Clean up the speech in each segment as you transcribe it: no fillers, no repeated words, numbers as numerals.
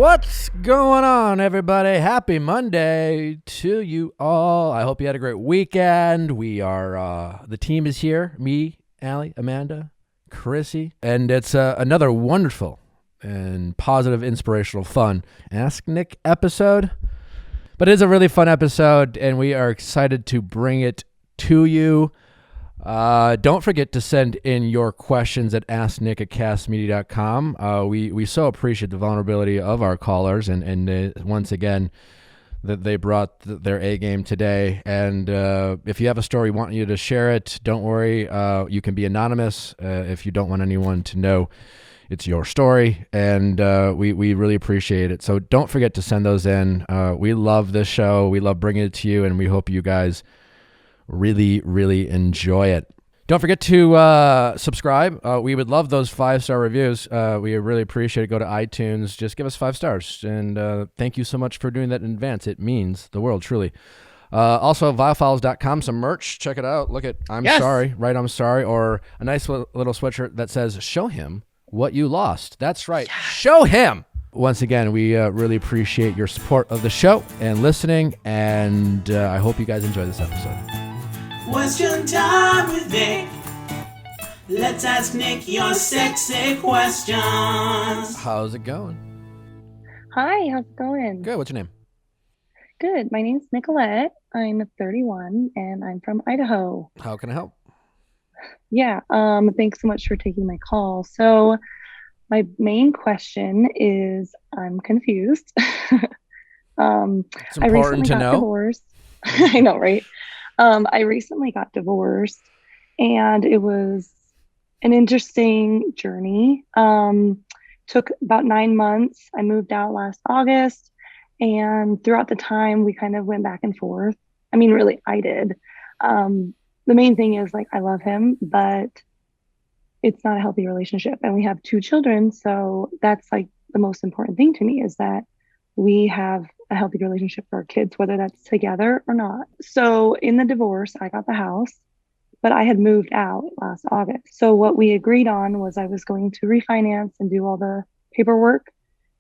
What's going on, everybody? Happy Monday to you all. I hope you had a great weekend. We are, the team is here. Me, Allie, Amanda, Chrissy. And it's another wonderful and positive, inspirational, fun Ask Nick episode. But it is a really fun episode, and we are excited to bring it to you. Don't forget to send in your questions at asknick@castmedia.com. We so appreciate the vulnerability of our callers, and once again, that they brought their A game today. And if you have a story, we want you to share it. Don't worry, you can be anonymous if you don't want anyone to know it's your story, and we really appreciate it. So don't forget to send those in. We love this show. We love bringing it to you, and we hope you guys really, really enjoy it. Don't forget to subscribe. We would love those 5-star reviews. We really appreciate it. Go to iTunes. Just give us 5 stars. And thank you so much for doing that in advance. It means the world, truly. Also, viallfiles.com, some merch. Check it out. Look at I'm sorry, right? I'm sorry. Or a nice little sweatshirt that says, show him what you lost. That's right. Yes. Show him. Once again, we really appreciate your support of the show and listening. And I hope you guys enjoy this episode. Question time with Nick. Let's ask Nick your sexy questions. How's it going? Hi, how's it going? Good. What's your name? Good. My name's Nicolette. I'm 31 and I'm from Idaho. How can I help? Yeah, thanks so much for taking my call. So my main question is I'm confused. It's I important recently to got know. divorced. I know, right? I recently got divorced and it was an interesting journey. Took about 9 months. I moved out last August, and throughout the time we kind of went back and forth. I mean, really, I did. The main thing is, like, I love him, but it's not a healthy relationship, and we have 2 children. So that's like the most important thing to me, is that we have a healthy relationship for our kids, whether that's together or not. So in the divorce, I got the house, but I had moved out last August. So what we agreed on was I was going to refinance and do all the paperwork.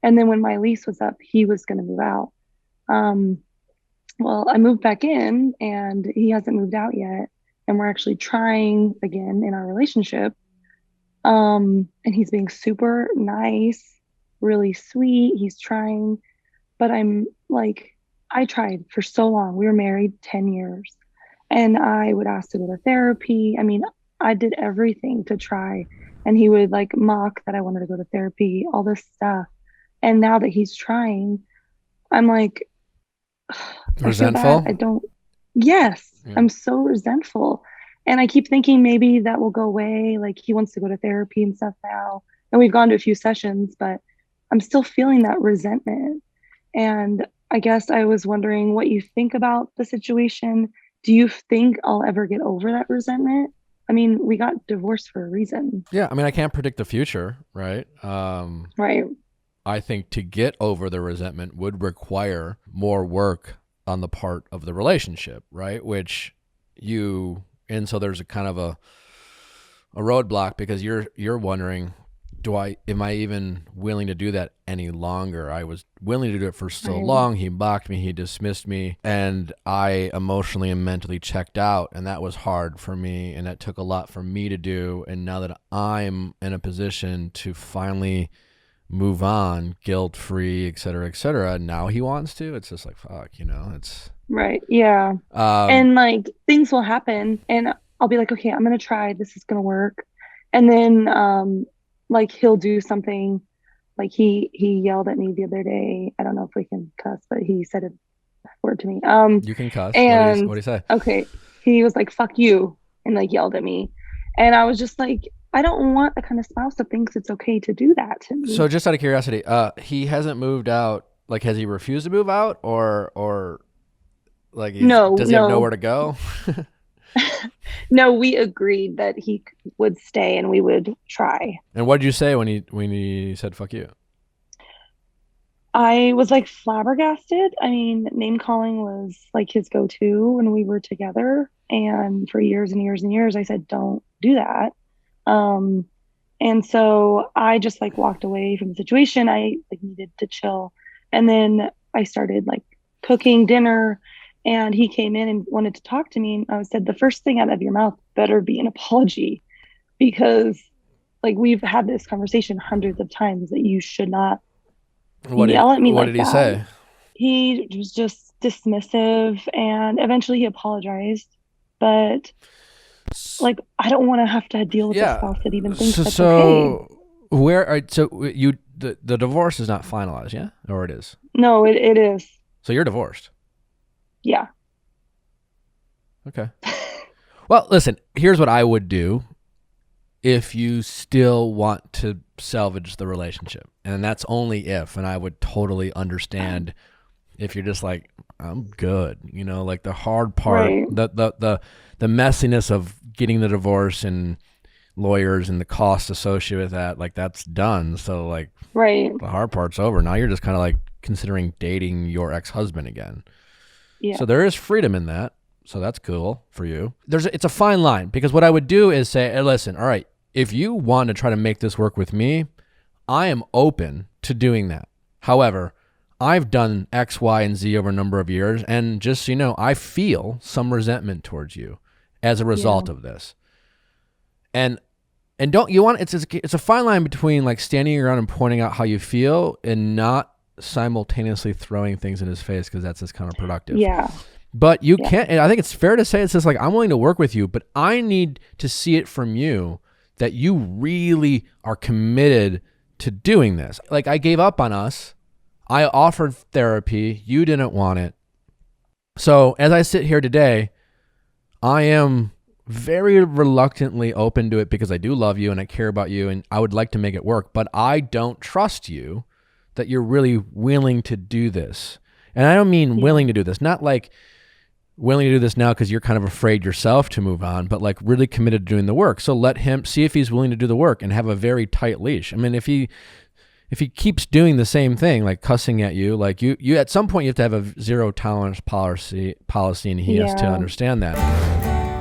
And then when my lease was up, he was going to move out. Well, I moved back in and he hasn't moved out yet. And we're actually trying again in our relationship. And he's being super nice, really sweet. He's trying. But I'm like, I tried for so long. We were married 10 years and I would ask to go to therapy. I mean, I did everything to try, and he would like mock that I wanted to go to therapy, all this stuff. And now that he's trying, I'm like, resentful? Yes, Yeah. I'm so resentful. And I keep thinking maybe that will go away. Like, he wants to go to therapy and stuff now. And we've gone to a few sessions, but I'm still feeling that resentment. And I guess I was wondering what you think about the situation. Do you think I'll ever get over that resentment? I mean, we got divorced for a reason. Yeah, I mean, I can't predict the future, right? Right. I think to get over the resentment would require more work on the part of the relationship, right? And so there's a kind of a roadblock, because you're wondering, am I even willing to do that any longer? I was willing to do it for so long. He mocked me, he dismissed me, and I emotionally and mentally checked out, and that was hard for me, and that took a lot for me to do. And now that I'm in a position to finally move on, guilt-free, et cetera, now he wants to. It's just like, fuck, it's right. Yeah. And like, things will happen and I'll be like, okay, I'm gonna try, this is gonna work. And then like, he'll do something. Like, he yelled at me the other day. I don't know if we can cuss, but he said a word to me. You can cuss. And what do you say? Okay, he was like, fuck you, and like yelled at me. And I was just like, I don't want the kind of spouse that thinks it's okay to do that to me. So just out of curiosity, he hasn't moved out. Like, has he refused to move out, or like, does he have nowhere to go? No, we agreed that he would stay and we would try. And what did you say when he said fuck you? I was like flabbergasted. I mean, name calling was like his go-to when we were together. And for years and years and years, I said, don't do that. And so I just like walked away from the situation. I like needed to chill. And then I started like cooking dinner, and he came in and wanted to talk to me. And I said, the first thing out of your mouth better be an apology, because like we've had this conversation hundreds of times that you should not yell at me What like did he that. say? He was just dismissive, and eventually he apologized. But like, I don't want to have to deal with a Yeah. spouse that even thinks that's okay. So the divorce is not finalized, yeah? Or it is? No, it is. So you're divorced. Yeah. Okay. Well, listen, here's what I would do if you still want to salvage the relationship. And that's only if, and I would totally understand if you're just like, I'm good, you know, like the hard part, Right. the messiness of getting the divorce and lawyers and the costs associated with that, like that's done. So like Right. the hard part's over. Now you're just kind of like considering dating your ex-husband again. Yeah. So there is freedom in that. So that's cool for you. It's a fine line, because what I would do is say, hey, listen, all right, if you want to try to make this work with me, I am open to doing that. However, I've done X, Y, and Z over a number of years, and just so you know, I feel some resentment towards you as a result of this. And don't you want, it's a fine line between like standing around and pointing out how you feel and not simultaneously throwing things in his face, because that's just counterproductive. Yeah. But you can't, and I think it's fair to say, it's just like, I'm willing to work with you, but I need to see it from you that you really are committed to doing this. Like, I gave up on us. I offered therapy. You didn't want it. So as I sit here today, I am very reluctantly open to it, because I do love you and I care about you and I would like to make it work, but I don't trust you that you're really willing to do this. And I don't mean willing to do this, not like willing to do this now because you're kind of afraid yourself to move on, but like really committed to doing the work. So let him see if he's willing to do the work and have a very tight leash. I mean, if he keeps doing the same thing, like cussing at you, like you at some point you have to have a zero tolerance policy, and he has to understand that.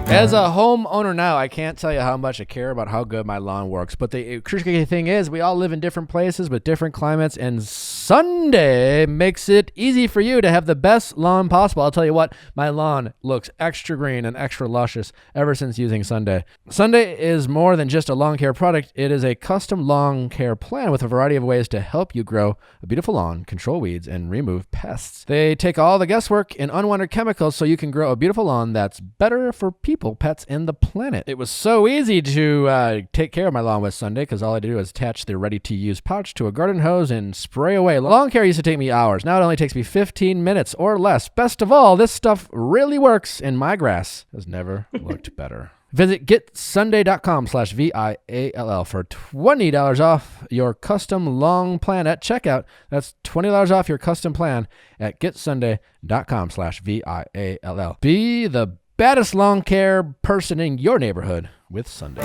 As a homeowner now, I can't tell you how much I care about how good my lawn works. But the crucial thing is, we all live in different places with different climates, and Sunday makes it easy for you to have the best lawn possible. I'll tell you what, my lawn looks extra green and extra luscious ever since using Sunday. Sunday is more than just a lawn care product. It is a custom lawn care plan with a variety of ways to help you grow a beautiful lawn, control weeds, and remove pests. They take all the guesswork and unwanted chemicals so you can grow a beautiful lawn that's better for people, pets, and the planet. It was so easy to take care of my lawn with Sunday, because all I did was attach the ready-to-use pouch to a garden hose and spray away. Lawn care used to take me hours. Now it only takes me 15 minutes or less. Best of all, this stuff really works, and my grass has never looked better. Visit getsunday.com/VIALL for $20 off your custom lawn plan at checkout. That's $20 off your custom plan at getsunday.com/VIALL. Be the baddest lawn care person in your neighborhood with Sunday.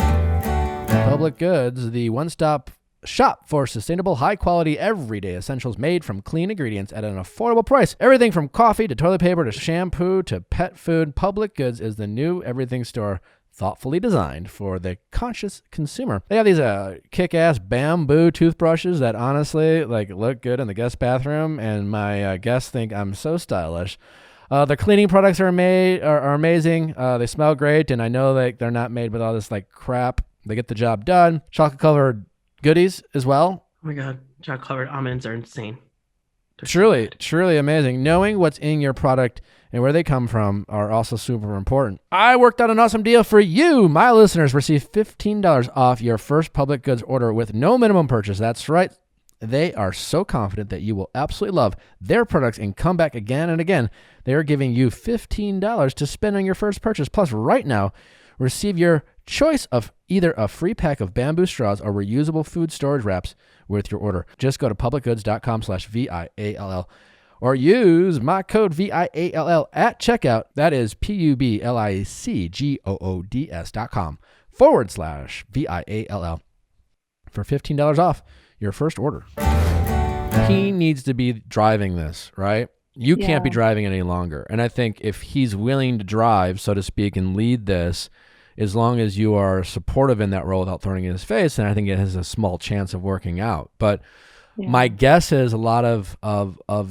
Public Goods, the one-stop shop for sustainable, high-quality, everyday essentials made from clean ingredients at an affordable price. Everything from coffee to toilet paper to shampoo to pet food. Public Goods is the new everything store, thoughtfully designed for the conscious consumer. They have these kick-ass bamboo toothbrushes that honestly like look good in the guest bathroom, and my guests think I'm so stylish. Their cleaning products are amazing. They smell great, and I know that they're not made with all this like crap. They get the job done. Chocolate-covered goodies as well. Oh my God, chocolate-covered almonds are insane. They're Truly amazing. Knowing what's in your product and where they come from are also super important. I worked out an awesome deal for you. My listeners receive $15 off your first Public Goods order with no minimum purchase. That's right. They are so confident that you will absolutely love their products and come back again and again. They are giving you $15 to spend on your first purchase. Plus, right now, receive your choice of either a free pack of bamboo straws or reusable food storage wraps with your order. Just go to publicgoods.com/VIALL or use my code VIALL at checkout. That is publicgoods.com/VIALL for $15 off your first order. He needs to be driving this, right? You can't be driving it any longer. And I think if he's willing to drive, so to speak, and lead this, as long as you are supportive in that role without throwing it in his face, then I think it has a small chance of working out. But my guess is a lot of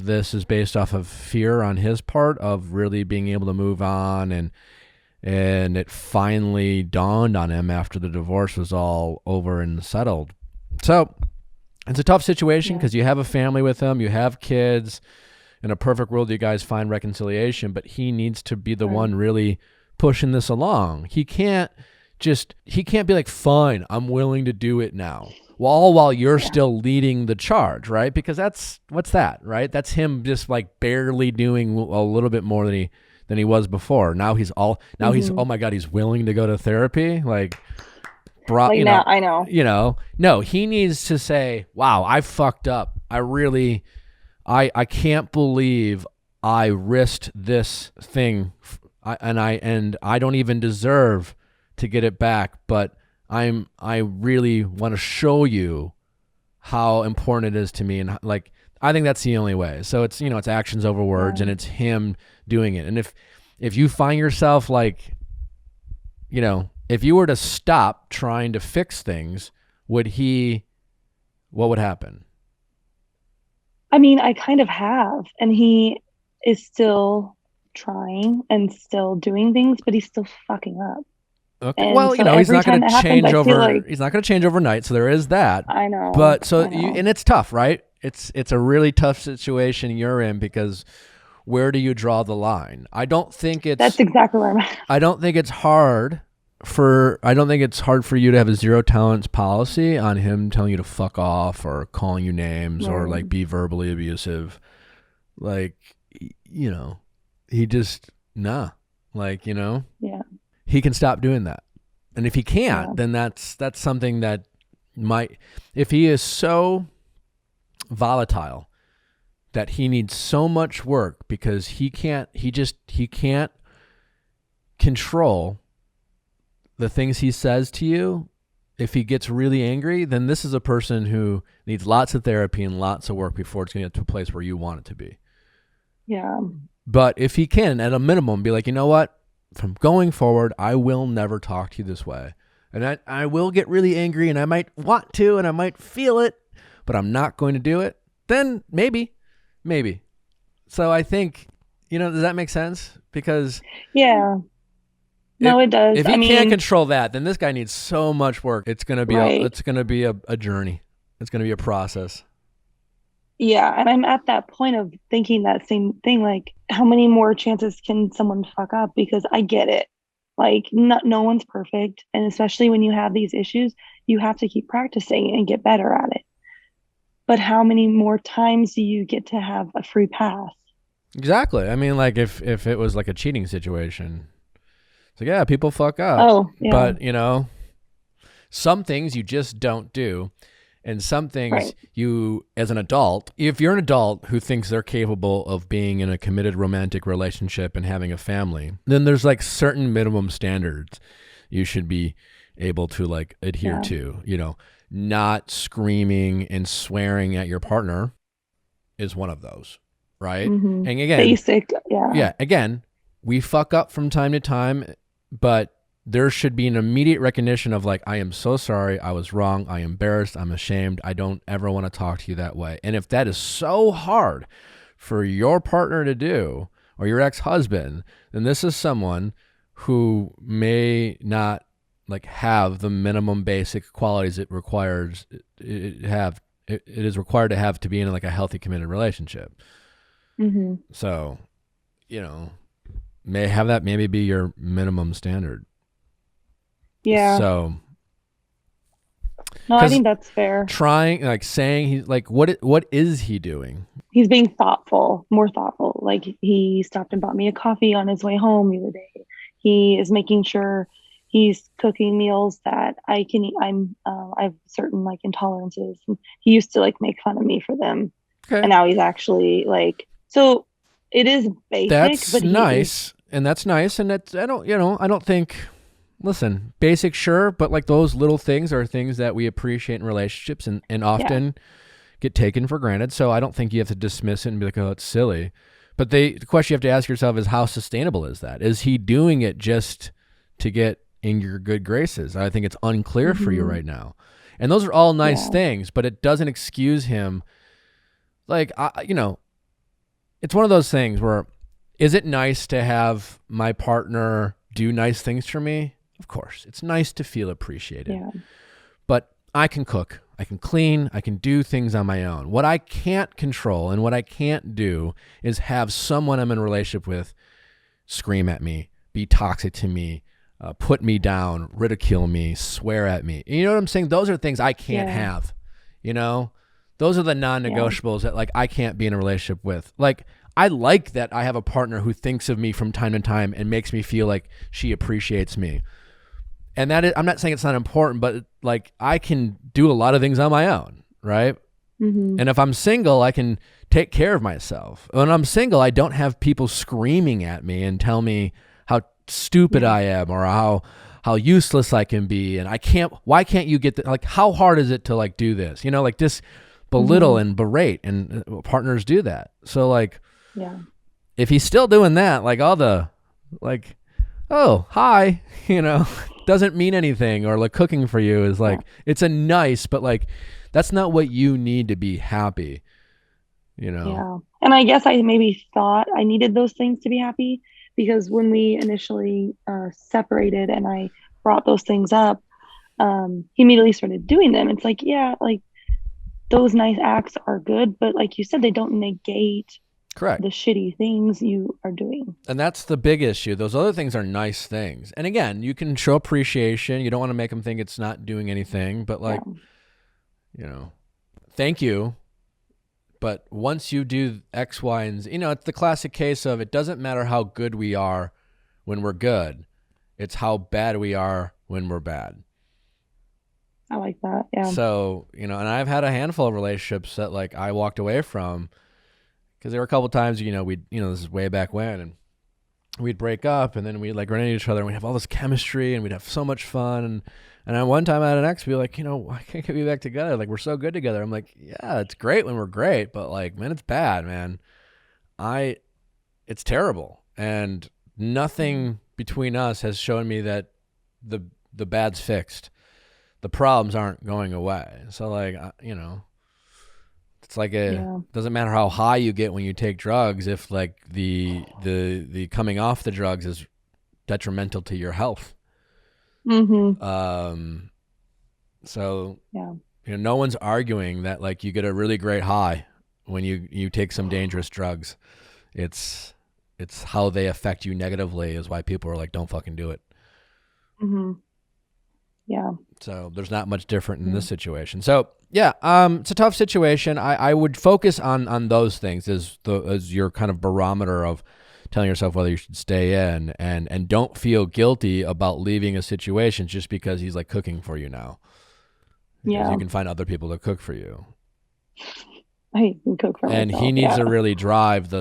this is based off of fear on his part of really being able to move on, and it finally dawned on him after the divorce was all over and settled. So it's a tough situation because you have a family with him, you have kids. In a perfect world, you guys find reconciliation, but he needs to be the one really pushing this along. He can't be like, fine, I'm willing to do it now. While you're still leading the charge, right? Because what's that, right? That's him just like barely doing a little bit more than he was before. Now he's oh my God, he's willing to go to therapy. Like, now, I know. No, he needs to say, wow, I fucked up. I can't believe I risked this thing, and I don't even deserve to get it back, but I really want to show you how important it is to me, and like I think that's the only way. So it's it's actions over words, and it's him doing it. And if you find yourself like, if you were to stop trying to fix things, what would happen? I mean, I kind of have, and he is still trying and still doing things, but he's still fucking up. Okay. And well, so he's not going to change over. He's not going to change overnight, so there is that. I know. But and it's tough, right? It's a really tough situation you're in because where do you draw the line? That's exactly where I'm at. I don't think it's hard for you to have a zero tolerance policy on him telling you to fuck off or calling you names or like be verbally abusive. Like, he just, he can stop doing that. And if he can't, then that's something that if he is so volatile that he needs so much work because he can't control the things he says to you. If he gets really angry, then this is a person who needs lots of therapy and lots of work before it's going to get to a place where you want it to be. Yeah. But if he can, at a minimum, be like, you know what? From going forward, I will never talk to you this way. And I will get really angry and I might want to and I might feel it, but I'm not going to do it. Then maybe. So I think, does that make sense? Because no, it does. If he can't control that, then this guy needs so much work. It's going to be a journey. It's going to be a process. Yeah, and I'm at that point of thinking that same thing. Like, how many more chances can someone fuck up? Because I get it. Like, no one's perfect, and especially when you have these issues, you have to keep practicing and get better at it. But how many more times do you get to have a free pass? Exactly. I mean, like if it was like a cheating situation. So yeah, people fuck up. Oh, yeah. But, some things you just don't do. And some things you, as an adult, if you're an adult who thinks they're capable of being in a committed romantic relationship and having a family, then there's like certain minimum standards you should be able to like adhere to, not screaming and swearing at your partner is one of those, right? Mm-hmm. And again, basic, again, we fuck up from time to time, but there should be an immediate recognition of like, I am so sorry. I was wrong. I am embarrassed. I'm ashamed. I don't ever want to talk to you that way. And if that is so hard for your partner to do or your ex-husband, then this is someone who may not like have the minimum basic qualities it is required to have to be in like a healthy committed relationship. Mm-hmm. So, may have that maybe be your minimum standard. Yeah. So. No, I think that's fair. Trying, like saying he's like, what is he doing? He's being more thoughtful. Like he stopped and bought me a coffee on his way home the other day. He is making sure he's cooking meals that I can eat. I have certain like intolerances. He used to like make fun of me for them. Okay. And now he's actually like, so it is basic. That's nice. And that's nice. And that's, I don't think, listen, basic, sure. But like those little things are things that we appreciate in relationships and often get taken for granted. So I don't think you have to dismiss it and be like, oh, it's silly. But the question you have to ask yourself is how sustainable is that? Is he doing it just to get in your good graces. I think it's unclear for you right now. And those are all nice things, but it doesn't excuse him. Like, it's one of those things where, is it nice to have my partner do nice things for me? Of course. It's nice to feel appreciated. Yeah. But I can cook, I can clean, I can do things on my own. What I can't control and what I can't do is have someone I'm in a relationship with scream at me, be toxic to me, put me down, ridicule me, swear at me. You know what I'm saying? Those are things I can't have, Those are the non-negotiables that like I can't be in a relationship with. Like, I like that I have a partner who thinks of me from time to time and makes me feel like she appreciates me. And that is, I'm not saying it's not important, but like I can do a lot of things on my own, right? And if I'm single, I can take care of myself. When I'm single, I don't have people screaming at me and tell me how stupid I am or how useless I can be. And why can't you get like, how hard is it to like do this? Like this belittle and berate, and partners do that. So like, if he's still doing that, like all the like, oh, hi, doesn't mean anything, or like cooking for you is like, it's a nice, but like, that's not what you need to be happy, Yeah. And I guess I maybe thought I needed those things to be happy, because when we initially separated and I brought those things up, he immediately started doing them. It's like, yeah, like those nice acts are good, but like you said, they don't negate correct the shitty things you are doing. And that's the big issue. Those other things are nice things. And again, you can show appreciation. You don't want to make them think it's not doing anything, but like, thank you. But once you do X, Y, and Z, it's the classic case of it doesn't matter how good we are when we're good. It's how bad we are when we're bad. I like that. Yeah. So, and I've had a handful of relationships that like I walked away from because there were a couple of times, this is way back when, and we'd break up and then we'd like run into each other and we'd have all this chemistry and we'd have so much fun. And then one time I had an ex be like, why can't we get back together? Like, we're so good together. I'm like, yeah, it's great when we're great, but like, man, it's bad, man. It's terrible. And nothing between us has shown me that the bad's fixed. The problems aren't going away. So like, it's like doesn't matter how high you get when you take drugs if like the coming off the drugs is detrimental to your health. So no one's arguing that like you get a really great high when you take some dangerous drugs. It's how they affect you negatively is why people are like, don't fucking do it. Yeah. So there's not much different in this situation. So yeah, it's a tough situation. I would focus on those things as your kind of barometer of telling yourself whether you should stay in, and don't feel guilty about leaving a situation just because he's like cooking for you now. Because you can find other people to cook for you. I can cook for myself. And he needs to really drive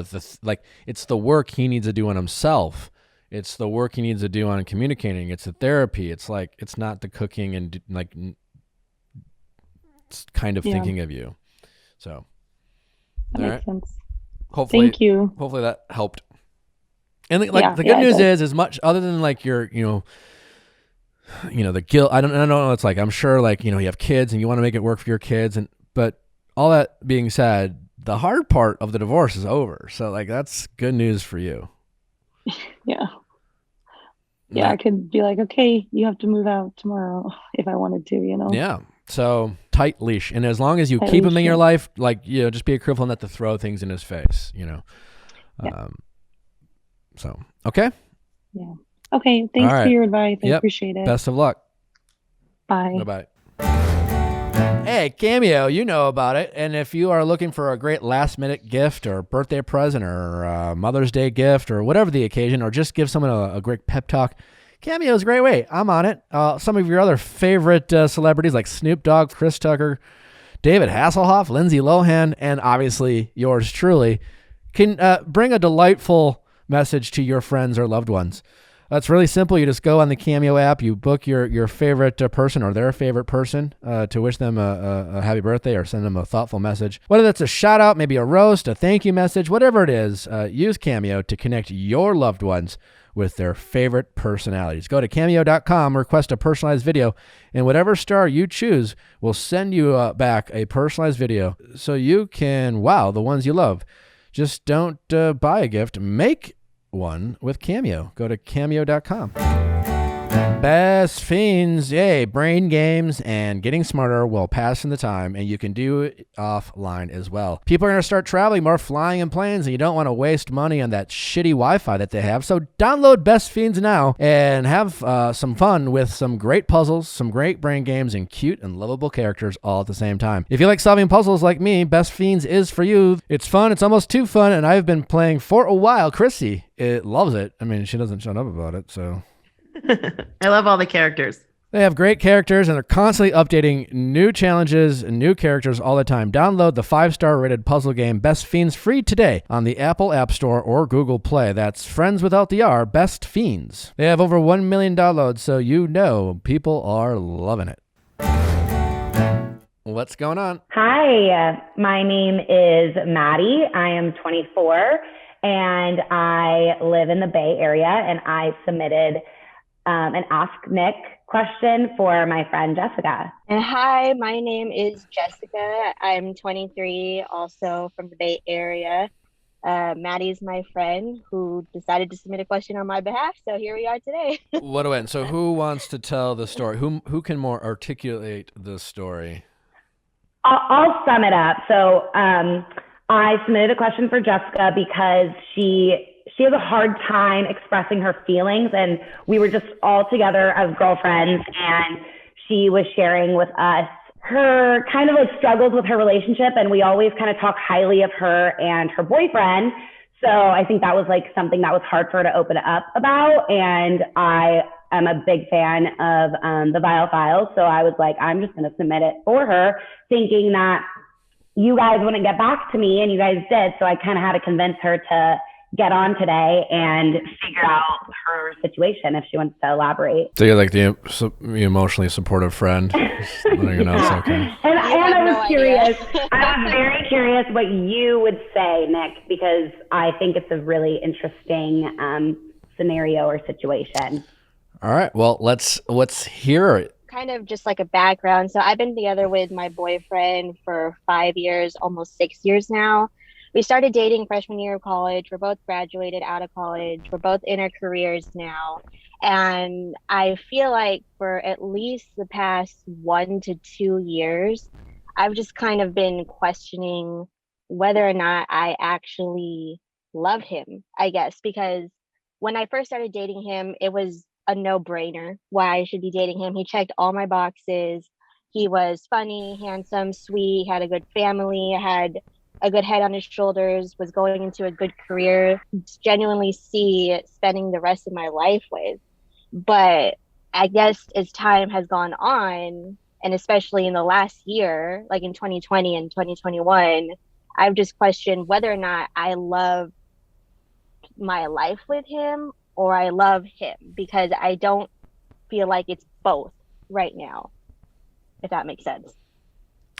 like it's the work he needs to do on himself. It's the work he needs to do on communicating. It's the therapy. It's like, it's not the cooking and like kind of thinking of you. So that makes sense. Hopefully, thank you. Hopefully that helped. And like the good news is, as much other than like your, the guilt. I don't know. It's like, I'm sure like, you have kids and you want to make it work for your kids. But all that being said, the hard part of the divorce is over. So like, that's good news for you. Yeah, I could be like, okay, you have to move out tomorrow if I wanted to, Yeah. So tight leash. And as long as you keep him in your life, like, just be careful not to throw things in his face, So, okay. Yeah. Okay. Thanks for your advice. I appreciate it. Best of luck. Bye. Bye-bye. Hey, Cameo, you know about it. And if you are looking for a great last-minute gift or birthday present or Mother's Day gift or whatever the occasion, or just give someone a great pep talk, Cameo is a great way. I'm on it. Some of your other favorite celebrities like Snoop Dogg, Chris Tucker, David Hasselhoff, Lindsay Lohan, and obviously yours truly can bring a delightful message to your friends or loved ones. It's really simple. You just go on the Cameo app, you book your favorite person or their favorite person to wish them a happy birthday or send them a thoughtful message. Whether that's a shout out, maybe a roast, a thank you message, whatever it is, use Cameo to connect your loved ones with their favorite personalities. Go to cameo.com, request a personalized video, and whatever star you choose will send you back a personalized video so you can wow the ones you love. Just don't buy a gift, make one with Cameo. Go to cameo.com. Best Fiends, yay, brain games and getting smarter while passing the time, and you can do it offline as well. People are going to start traveling more, flying in planes, and you don't want to waste money on that shitty Wi-Fi that they have. So download Best Fiends now and have some fun with some great puzzles, some great brain games, and cute and lovable characters all at the same time. If you like solving puzzles like me, Best Fiends is for you. It's fun. It's almost too fun, and I've been playing for a while. Chrissy loves it. I mean, she doesn't shut up about it, so... I love all the characters. They have great characters, and they're constantly updating new challenges and new characters all the time. Download the 5-star rated puzzle game Best Fiends free today on the Apple App Store or Google Play. That's friends without the R, Best Fiends. They have over 1 million downloads, so you know people are loving it. What's going on? Hi, my name is Maddie. I am 24, and I live in the Bay Area, and I submitted an Ask Nick question for my friend Jessica. And hi, my name is Jessica. I'm 23, also from the Bay Area. Maddie's my friend who decided to submit a question on my behalf, so here we are today. What a win. So who wants to tell the story? Who can more articulate the story? I'll sum it up. So I submitted a question for Jessica because she has a hard time expressing her feelings, and we were just all together as girlfriends, and she was sharing with us her kind of like struggles with her relationship, and we always kind of talk highly of her and her boyfriend. So I think that was like something that was hard for her to open up about, and I am a big fan of the Viall files, so I was like, I'm just going to submit it for her, thinking that you guys wouldn't get back to me, and you guys did, so I kind of had to convince her to get on today and figure out her situation if she wants to elaborate. So you're like the emotionally supportive friend. You know, yeah. okay. And I was curious. I was very curious what you would say, Nick, because I think it's a really interesting scenario or situation. All right. Well, let's hear it. Kind of just like a background. So I've been together with my boyfriend for 5 years, almost 6 years now. We started dating freshman year of college. We're both graduated out of college. We're both in our careers now. And I feel like for at least the past 1 to 2 years, I've just kind of been questioning whether or not I actually love him, I guess, because when I first started dating him, it was a no-brainer why I should be dating him. He checked all my boxes. He was funny, handsome, sweet, had a good family, had a good head on his shoulders, was going into a good career, genuinely see spending the rest of my life with. But I guess as time has gone on, and especially in the last year, like in 2020 and 2021, I've just questioned whether or not I love my life with him or I love him, because I don't feel like it's both right now, if that makes sense.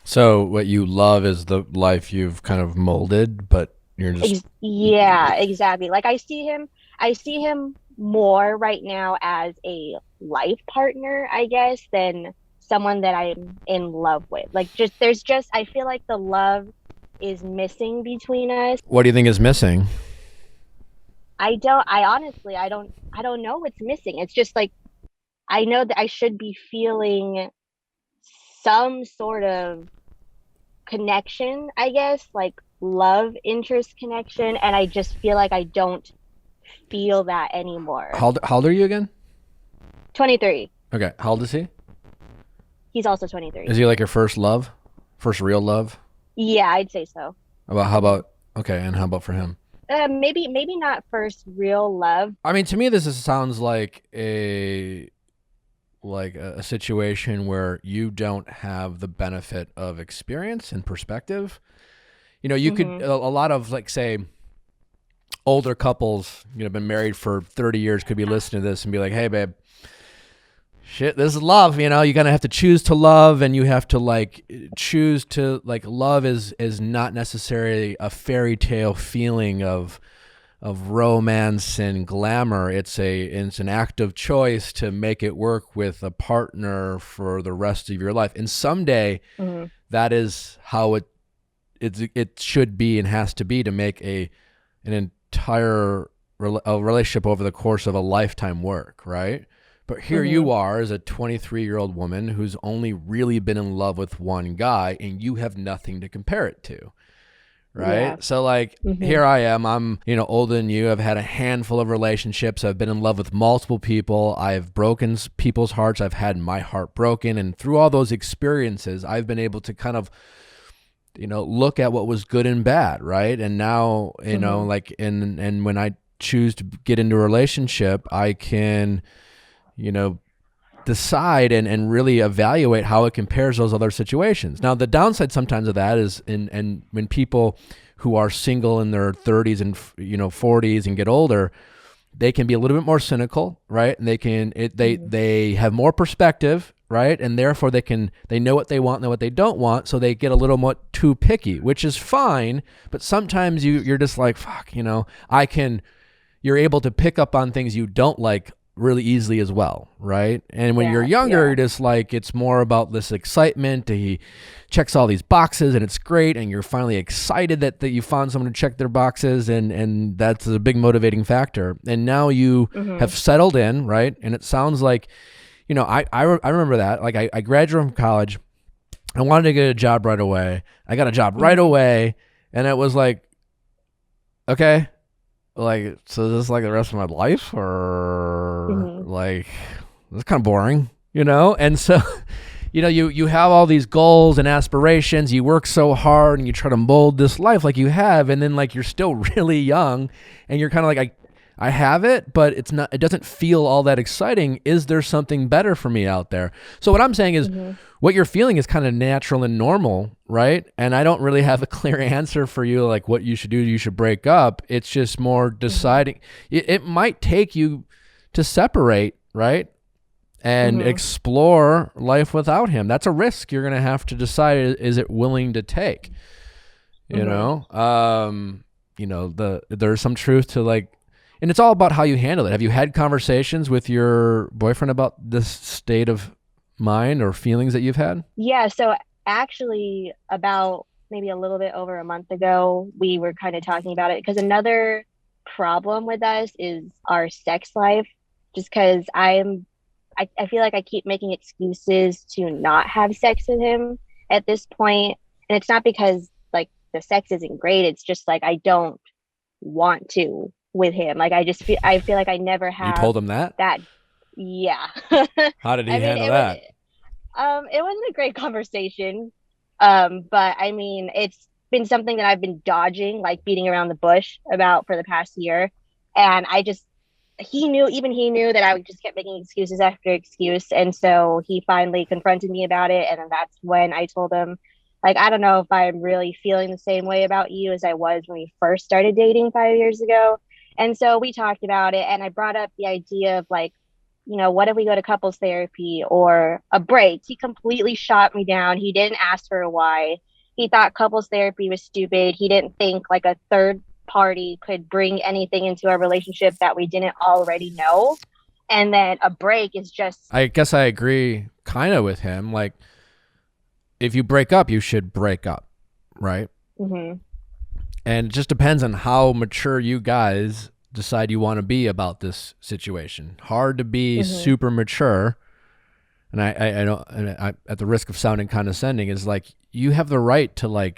So what you love is the life you've kind of molded, but you're just... Yeah, exactly. Like I see him more right now as a life partner, I guess, than someone that I'm in love with. Like I feel like the love is missing between us. What do you think is missing? I honestly don't know what's missing. It's just like, I know that I should be feeling some sort of connection, I guess, like love interest connection, and I just feel like I don't feel that anymore. How old are you again? 23. Okay. How old is he? He's also 23. Is he like your first love? First real love? Yeah, I'd say so. How about and how about for him? Maybe not first real love. I mean, to me, sounds like a situation where you don't have the benefit of experience and perspective. You know, you could, a lot of like, say, older couples, been married for 30 years could be listening to this and be like, hey, babe, shit, this is love. You're going to have to choose to love, and you have to choose to love is not necessarily a fairy tale feeling of romance and glamour. It's an active choice to make it work with a partner for the rest of your life. And someday that is how it should be and has to be, to make an entire relationship over the course of a lifetime work, right? But here you are as a 23-year-old woman who's only really been in love with one guy, and you have nothing to compare it to. Right. Yeah. So here I am, I'm, older than you. I've had a handful of relationships. I've been in love with multiple people. I've broken people's hearts. I've had my heart broken. And through all those experiences, I've been able to kind of, look at what was good and bad. Right. And now, and when I choose to get into a relationship, I can, decide and really evaluate how it compares those other situations. Now, the downside sometimes of that is and when people who are single in their 30s and 40s and get older, they can be a little bit more cynical, right? And they have more perspective, right? And therefore they know what they want and what they don't want, so they get a little more too picky, which is fine. But sometimes you're just like, fuck, you're able to pick up on things you don't like really easily as well, right? And when you're younger, you're just it's more about this excitement. He checks all these boxes and it's great, and you're finally excited that you found someone to check their boxes, and that's a big motivating factor. And now you have settled in, right? And it sounds like, I remember that. I graduated from college. I wanted to get a job right away. I got a job right away, and it was okay, so is this the rest of my life, or it's kind of boring, And so, you have all these goals and aspirations. You work so hard and you try to mold this life like you have, and then you're still really young, and you're kind of I have it, but it doesn't feel all that exciting. Is there something better for me out there? So what I'm saying is what you're feeling is kind of natural and normal, right? And I don't really have a clear answer for you, what you should do. You should break up. It's just more deciding. It might take you to separate, right? And explore life without him. That's a risk you're going to have to decide, is it willing to take? There's some truth to and it's all about how you handle it. Have you had conversations with your boyfriend about this state of mind or feelings that you've had? Yeah. So actually, about maybe a little bit over a month ago, we were kind of talking about it, because another problem with us is our sex life. Just because I feel like I keep making excuses to not have sex with him at this point. And it's not because the sex isn't great. It's just I don't want to with him. I feel like I never have. You told him that? Yeah. How did he handle that? It wasn't a great conversation. But it's been something that I've been dodging, beating around the bush about for the past year. And he knew that I just kept making excuses after excuse. And so he finally confronted me about it. And then that's when I told him, I don't know if I'm really feeling the same way about you as I was when we first started dating 5 years ago. And so we talked about it, and I brought up the idea of what if we go to couples therapy or a break? He completely shot me down. He didn't ask for a why. He thought couples therapy was stupid. He didn't think a third party could bring anything into our relationship that we didn't already know. And then a break is just... I guess I agree kind of with him. If you break up, you should break up, right? And it just depends on how mature you guys decide you want to be about this situation. Hard to be super mature. And I don't, at the risk of sounding condescending, is you have the right to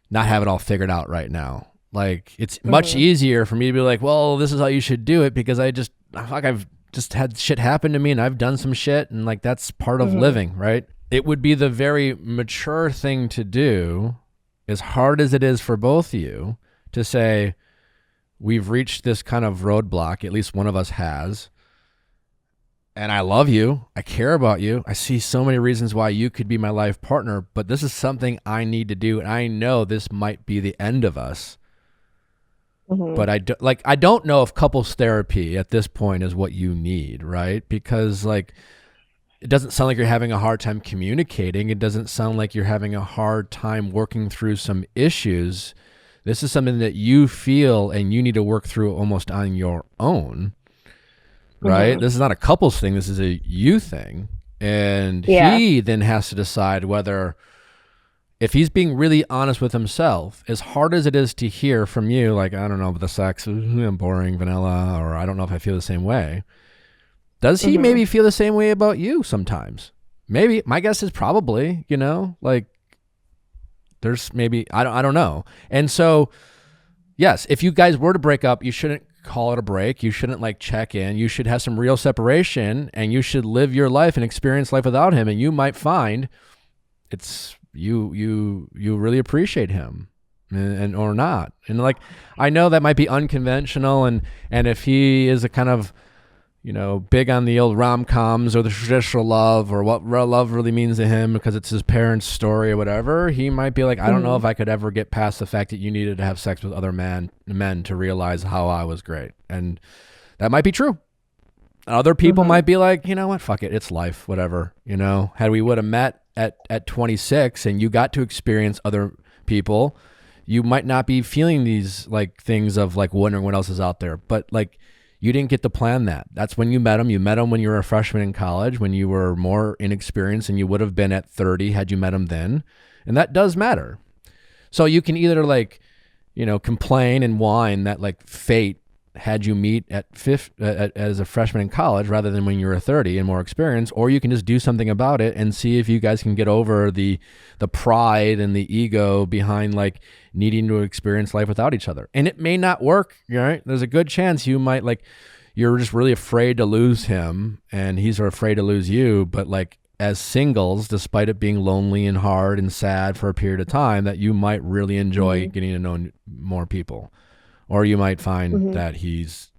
not have it all figured out right now. It's much easier for me to be well, this is how you should do it, because I've just had shit happen to me, and I've done some shit, and that's part of living, right? It would be the very mature thing to do, as hard as it is for both of you, to say, we've reached this kind of roadblock, at least one of us has, and I love you, I care about you, I see so many reasons why you could be my life partner, but this is something I need to do, and I know this might be the end of us. But I don't know if couples therapy at this point is what you need, right? Because like, it doesn't sound like you're having a hard time communicating. It doesn't sound like you're having a hard time working through some issues. This is something that you feel and you need to work through almost on your own, right? This is not a couples thing. This is a you thing. And he then has to decide whether, if he's being really honest with himself, as hard as it is to hear from you, like, I don't know, the sex, I'm boring, vanilla, or I don't know if I feel the same way. Does he maybe feel the same way about you sometimes? Maybe. My guess is probably, like there's maybe, I don't know. And so, yes, if you guys were to break up, you shouldn't call it a break. You shouldn't like check in. You should have some real separation, and you should live your life and experience life without him. And you might find it's you really appreciate him and or not. And like, I know that might be unconventional. And if he is a kind of, big on the old rom-coms or the traditional love or what love really means to him because it's his parents' story or whatever, he might be like, I don't know if I could ever get past the fact that you needed to have sex with other men to realize how I was great. And that might be true. Other people might be like, you know what, fuck it, it's life, whatever. Had we would have met at 26 and you got to experience other people, you might not be feeling these like things of like wondering what else is out there. But like, you didn't get to plan that. That's when you met him. You met him when you were a freshman in college, when you were more inexperienced than you would have been at 30 had you met him then. And that does matter. So you can either like, complain and whine that like fate had you meet as a freshman in college rather than when you were 30 and more experienced, or you can just do something about it and see if you guys can get over the pride and the ego behind like needing to experience life without each other. And it may not work, right? There's a good chance you might like, you're just really afraid to lose him and he's afraid to lose you. But like as singles, despite it being lonely and hard and sad for a period of time, that you might really enjoy getting to know more people. Or you might find that he's,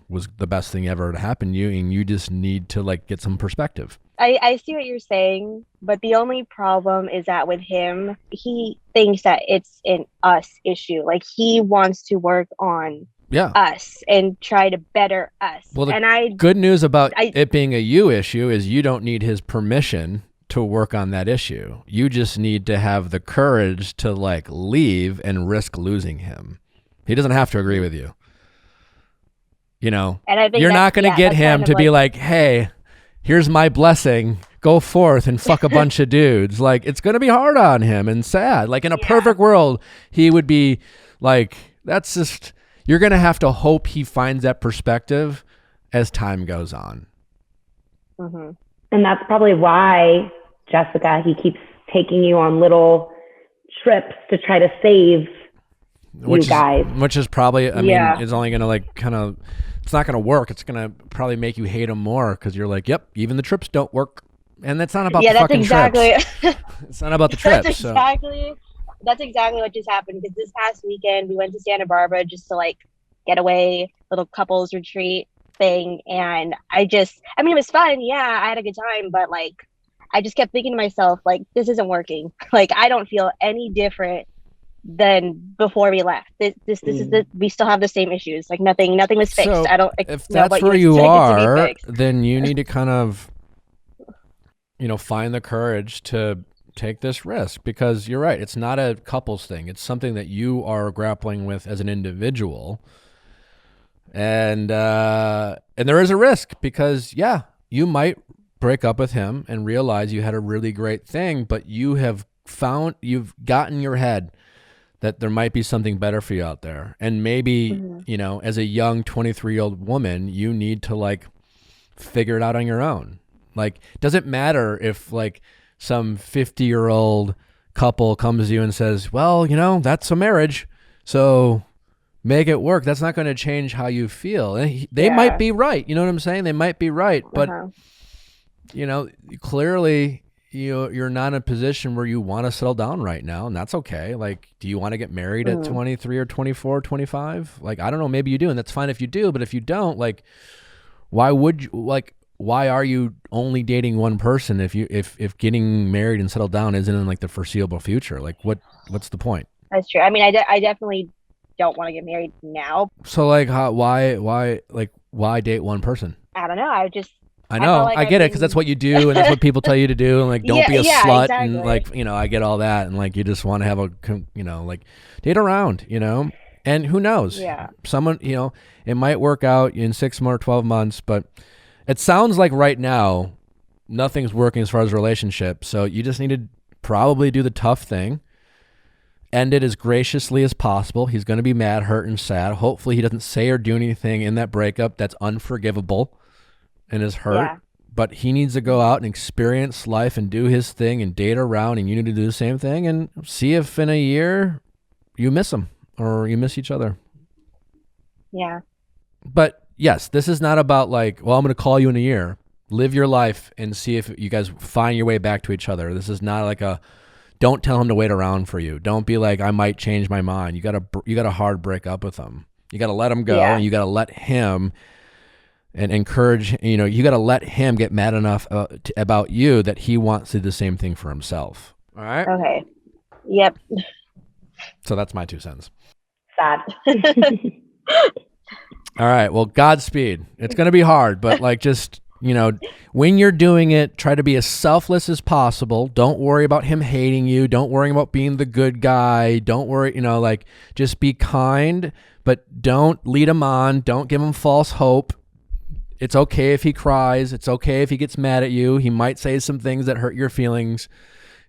was the best thing ever to happen to you, and you just need to like get some perspective. I see what you're saying, but the only problem is that with him, he thinks that it's an us issue. Like he wants to work on us and try to better us. Well, the good news about it being a you issue is you don't need his permission to work on that issue. You just need to have the courage to like leave and risk losing him. He doesn't have to agree with you. And I think you're not going to get him to be like, hey, here's my blessing. Go forth and fuck a bunch of dudes. Like, it's going to be hard on him and sad. Like, in a perfect world, he would be like, that's just, you're going to have to hope he finds that perspective as time goes on. And that's probably why, Jessica, he keeps taking you on little trips to try to save you guys. Which is probably, I mean, is only going to like kind of, it's not going to work. It's going to probably make you hate him more because you're like, yep, even the trips don't work. And that's not about the fucking trips. It's not about the trips. That's exactly what just happened. Because this past weekend, we went to Santa Barbara just to like get away, little couples retreat thing. And it was fun. Yeah, I had a good time. But like, I just kept thinking to myself, like, this isn't working. Like, I don't feel any different than before we left. This is we still have the same issues. Like nothing was fixed. So I don't if that's where you are, then you need to kind of find the courage to take this risk, because you're right, it's not a couples thing. It's something that you are grappling with as an individual. And there is a risk because you might break up with him and realize you had a really great thing, but you've gotten your head that there might be something better for you out there. And maybe, as a young 23-year-old woman, you need to like figure it out on your own. Like, does it matter if like some 50-year-old couple comes to you and says, well, that's a marriage, so make it work. That's not going to change how you feel. And they might be right. You know what I'm saying? They might be right. But, clearly you're not in a position where you want to settle down right now, and that's okay. Like, do you want to get married at 23 or 24, 25? Like, I don't know, maybe you do, and that's fine if you do, but if you don't, like, why are you only dating one person if getting married and settled down isn't in like the foreseeable future? Like, what's the point? That's true. I mean, I definitely don't want to get married now. So like, why date one person? I don't know. I know, felt like I get it, because that's what you do, and that's what people tell you to do, and like, don't be a slut, exactly. and like, I get all that, and like, you just want to have like, date around, and who knows? Yeah. Someone, it might work out in 6 more, 12 months, but it sounds like right now, nothing's working as far as relationship, so you just need to probably do the tough thing, end it as graciously as possible. He's going to be mad, hurt, and sad. Hopefully he doesn't say or do anything in that breakup that's unforgivable and is hurt. Yeah. But he needs to go out and experience life and do his thing and date around, and you need to do the same thing and see if in a year you miss him or you miss each other. Yeah. But yes, this is not about like, well, I'm going to call you in a year. Live your life and see if you guys find your way back to each other. This is not like don't tell him to wait around for you. Don't be like, I might change my mind. You got to hard break up with him. You got to let him go, and you got to let him and encourage, you got to let him get mad enough about you that he wants to do the same thing for himself. All right? Okay. Yep. So that's my 2 cents. Sad. All right. Well, Godspeed. It's going to be hard, but like, just, when you're doing it, try to be as selfless as possible. Don't worry about him hating you. Don't worry about being the good guy. Don't worry, just be kind, but don't lead him on. Don't give him false hope. It's okay if he cries. It's okay if he gets mad at you. He might say some things that hurt your feelings.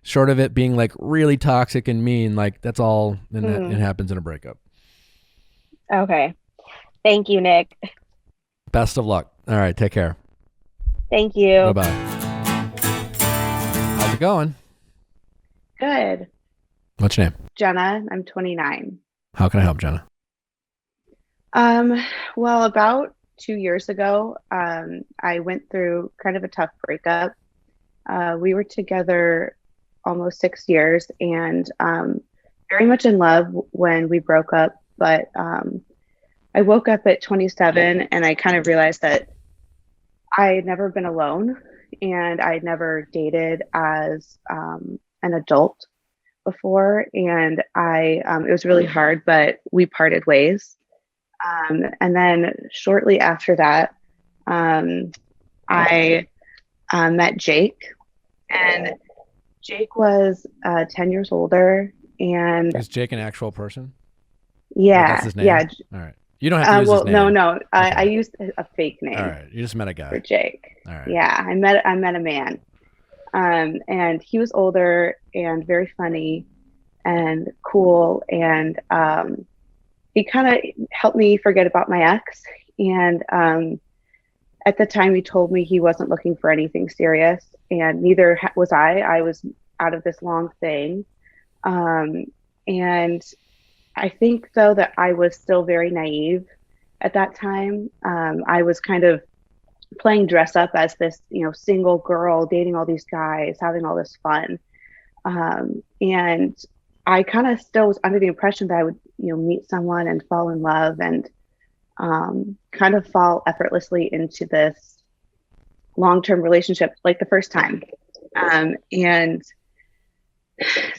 Short of it being like really toxic and mean, like that's all it happens in a breakup. Okay. Thank you, Nick. Best of luck. All right. Take care. Thank you. Bye-bye. How's it going? Good. What's your name? Jenna. I'm 29. How can I help, Jenna? Well, about 2 years ago, I went through kind of a tough breakup. We were together almost 6 years and very much in love when we broke up. But I woke up at 27 and I kind of realized that I had never been alone and I'd never dated as an adult before. And it was really hard, but we parted ways. And then shortly after that, I met Jake, and Jake was 10 years older. And is Jake an actual person? Yeah. That's his name? Yeah. All right. You don't have to use his name. No. Okay. I used a fake name. All right. You just met a guy. For Jake. All right. Yeah. I met a man. And he was older and very funny and cool. And he kind of helped me forget about my ex. And at the time, he told me he wasn't looking for anything serious. And neither was I. I was out of this long thing. And I think, though, that I was still very naive at that time. I was kind of playing dress up as this, single girl, dating all these guys, having all this fun. And I kind of still was under the impression that I would, meet someone and fall in love and kind of fall effortlessly into this long-term relationship like the first time. And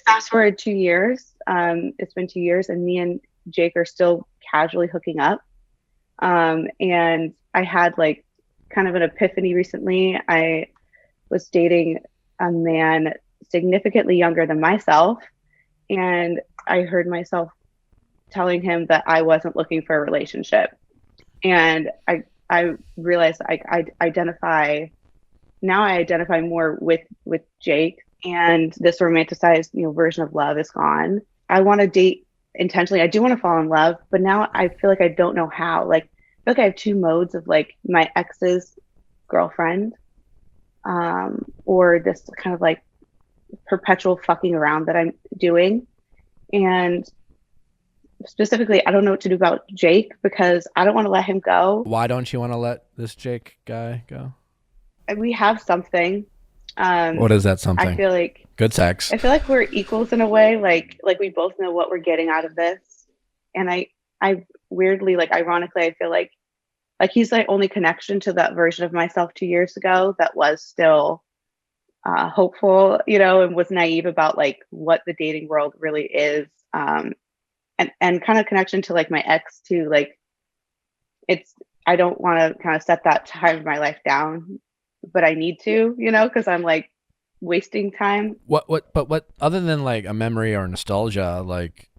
fast forward 2 years, it's been 2 years and me and Jake are still casually hooking up. And I had like kind of an epiphany recently. I was dating a man significantly younger than myself. And I heard myself telling him that I wasn't looking for a relationship. And I realized I identify more with Jake, and this romanticized, version of love is gone. I want to date intentionally. I do want to fall in love, but now I feel like I don't know how. Like, I feel like I have two modes of like my ex's girlfriend, or this kind of like perpetual fucking around that I'm doing. And specifically, I don't know what to do about Jake because I don't want to let him go. Why don't you want to let this Jake guy go? We have something. What is that something? I feel like good sex. I feel like we're equals in a way. Like we both know what we're getting out of this. And I weirdly, like ironically, I feel like he's the only connection to that version of myself 2 years ago that was still hopeful, and was naive about like what the dating world really is. and kind of connection to like my ex too. Like I don't want to kind of set that time of my life down, but I need to, because I'm like wasting time. What other than like a memory or nostalgia, like,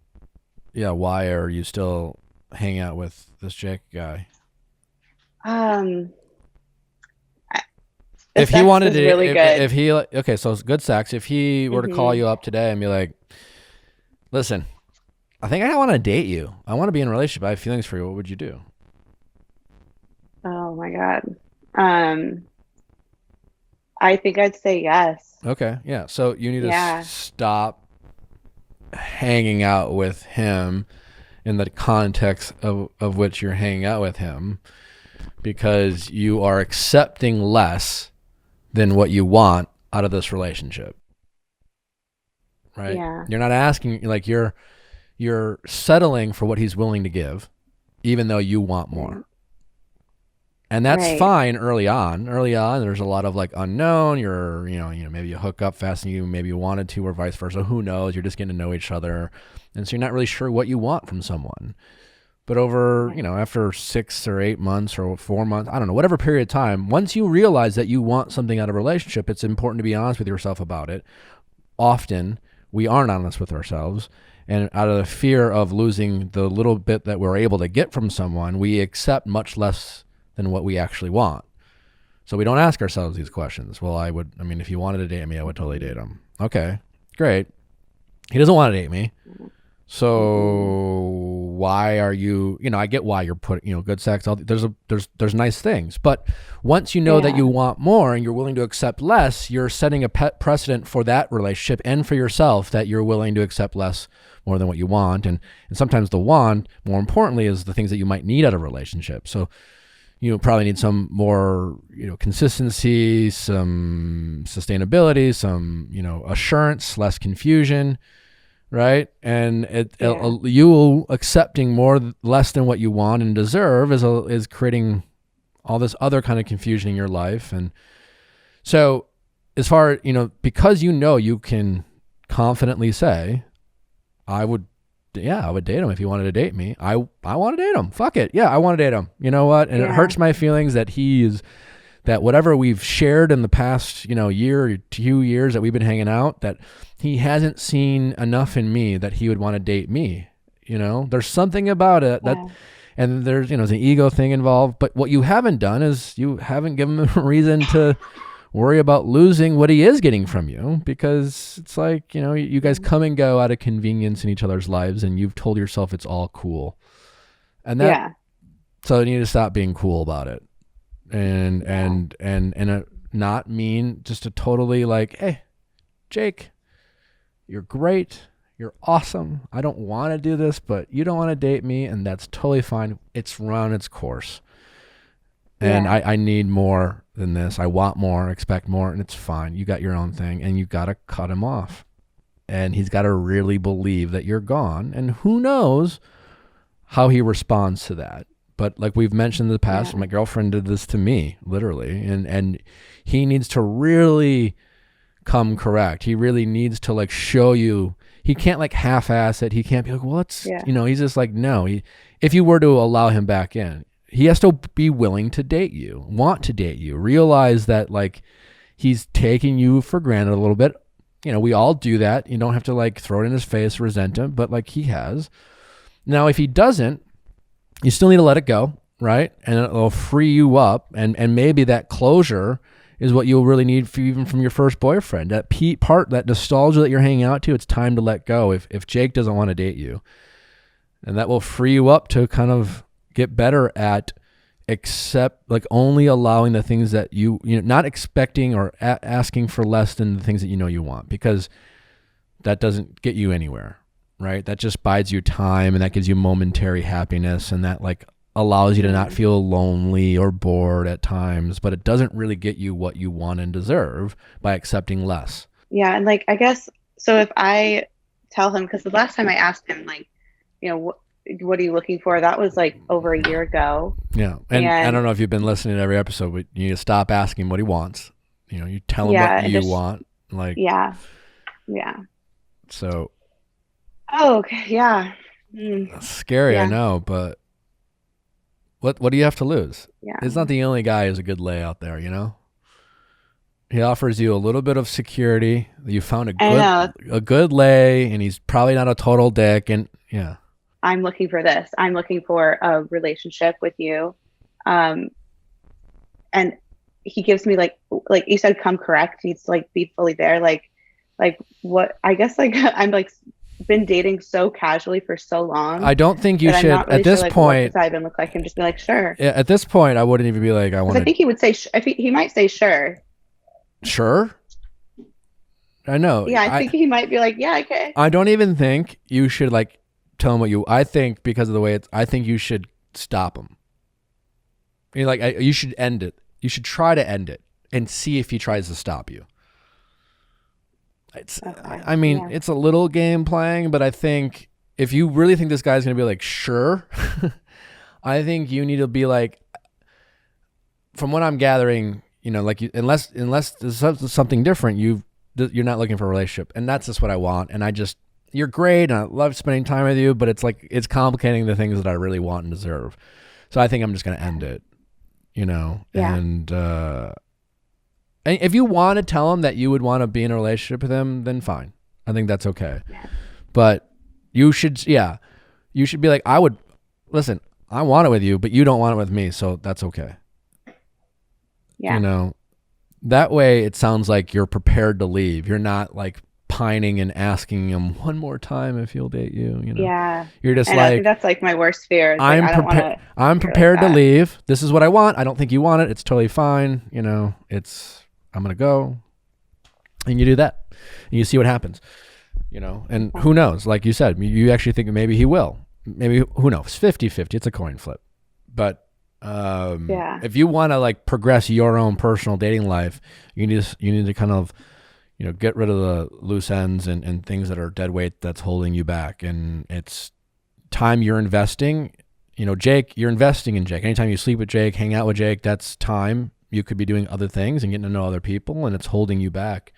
yeah, why are you still hanging out with this Jake guy? If he wanted to, really good. If he, okay, so it's good sex. If he were to call you up today and be like, listen, I think I want to date you. I want to be in a relationship. I have feelings for you. What would you do? Oh my God. I think I'd say yes. Okay. Yeah. So you need to stop hanging out with him in the context of which you're hanging out with him, because you are accepting less than what you want out of this relationship. Right? Yeah. You're not asking, like, you're settling for what he's willing to give, even though you want more. And that's fine early on. Early on, there's a lot of like unknown. You're, maybe you hook up fast and maybe you wanted to, or vice versa. Who knows? You're just getting to know each other. And so you're not really sure what you want from someone. But over, after 6 or 8 months or 4 months, I don't know, whatever period of time, once you realize that you want something out of a relationship, it's important to be honest with yourself about it. Often we aren't honest with ourselves. And out of the fear of losing the little bit that we're able to get from someone, we accept much less than what we actually want. So we don't ask ourselves these questions. Well, if he wanted to date me, I would totally date him. Okay, great. He doesn't want to date me. So why are you, I get why you're putting, good sex, there's nice things. But once you know that you want more and you're willing to accept less, you're setting a precedent for that relationship and for yourself that you're willing to accept less more than what you want. And sometimes the want, more importantly, is the things that you might need out of a relationship. So you probably need some more, consistency, some sustainability, some, assurance, less confusion, right? And you accepting less than what you want and deserve is creating all this other kind of confusion in your life. And so as far, because you can confidently say, I would date him if he wanted to date me. I want to date him. Fuck it. Yeah, I want to date him. You know what? And it hurts my feelings that that whatever we've shared in the past, year or 2 years that we've been hanging out, that he hasn't seen enough in me that he would want to date me. There's something about it and there's, there's an ego thing involved. But what you haven't done is you haven't given him a reason to worry about losing what he is getting from you, because it's like, you guys come and go out of convenience in each other's lives, and you've told yourself it's all cool. And so you need to stop being cool about it. And not mean, just to totally like, hey, Jake, you're great. You're awesome. I don't want to do this, but you don't want to date me, and that's totally fine. It's run its course. And I need more than this. I want more, expect more, and it's fine. You got your own thing, and you got to cut him off. And he's got to really believe that you're gone. And who knows how he responds to that. But like we've mentioned in the past, my girlfriend did this to me, literally. And he needs to really come correct. He really needs to like show you. He can't like half-ass it. He can't be like, well, it's, he's just like, no. If you were to allow him back in, he has to be willing to date you, want to date you, realize that like he's taking you for granted a little bit. We all do that. You don't have to like throw it in his face, resent him, but like he has. Now, if he doesn't, you still need to let it go, right? And it'll free you up. And maybe that closure is what you'll really need even from your first boyfriend. That that nostalgia that you're hanging out to, it's time to let go if Jake doesn't want to date you. And that will free you up to kind of get better at like only allowing the things that not expecting or asking for less than the things that you want, because that doesn't get you anywhere, right? That just buys you time, and that gives you momentary happiness, and that like allows you to not feel lonely or bored at times, but it doesn't really get you what you want and deserve by accepting less. Yeah. And like, I guess, so if I tell him, because the last time I asked him, like, what are you looking for? That was like over a year ago. Yeah. And I don't know if you've been listening to every episode, but you need to stop asking what he wants. You tell him what you want. Like, yeah. So. Oh, okay. Yeah. That's scary, Yeah. I know, but what do you have to lose? Yeah. He's not the only guy who's a good lay out there, you know? He offers you a little bit of security. You found I know. a good lay, and he's probably not a total dick, and yeah. I'm looking for this. I'm looking for a relationship with you. And he gives me like you said, come correct. He's like, be fully there. Like what, I guess like I'm like been dating so casually for so long. I don't think you that should, I'm not really at this sure, like, point, what does Ivan look like? And just be like, sure. yeah, at this point, I wouldn't even be like, I want I think he would say, he might say, sure. Sure. I know. Yeah. I think he might be like, yeah, okay. I don't even think you should like tell him I think because of the way I think you should stop him. You should end it. You should try to end it and see if he tries to stop you. It's, Okay. I mean, it's a little game playing, but I think if you really think this guy's going to be like, sure, I think you need to be like, from what I'm gathering, like unless there's something different, you're not looking for a relationship, and that's just what I want. And you're great, and I love spending time with you, but it's like it's complicating the things that I really want and deserve. So I think I'm just going to end it, Yeah. And if you want to tell him that you would want to be in a relationship with him, then fine. I think that's okay. Yeah. But you should be like, I want it with you, but you don't want it with me, so that's okay. Yeah. That way it sounds like you're prepared to leave. You're not like pining and asking him one more time if he'll date you. Yeah. You're just I think that's like my worst fear. I'm prepared to leave. This is what I want. I don't think you want it. It's totally fine. I'm going to go. And you do that. And you see what happens. And who knows? Like you said, you actually think maybe he will. Maybe, who knows? 50-50. It's a coin flip. But if you want to like progress your own personal dating life, you need to kind of, get rid of the loose ends and things that are dead weight that's holding you back. And it's time you're investing. Jake, you're investing in Jake. Anytime you sleep with Jake, hang out with Jake, that's time. You could be doing other things and getting to know other people, and it's holding you back.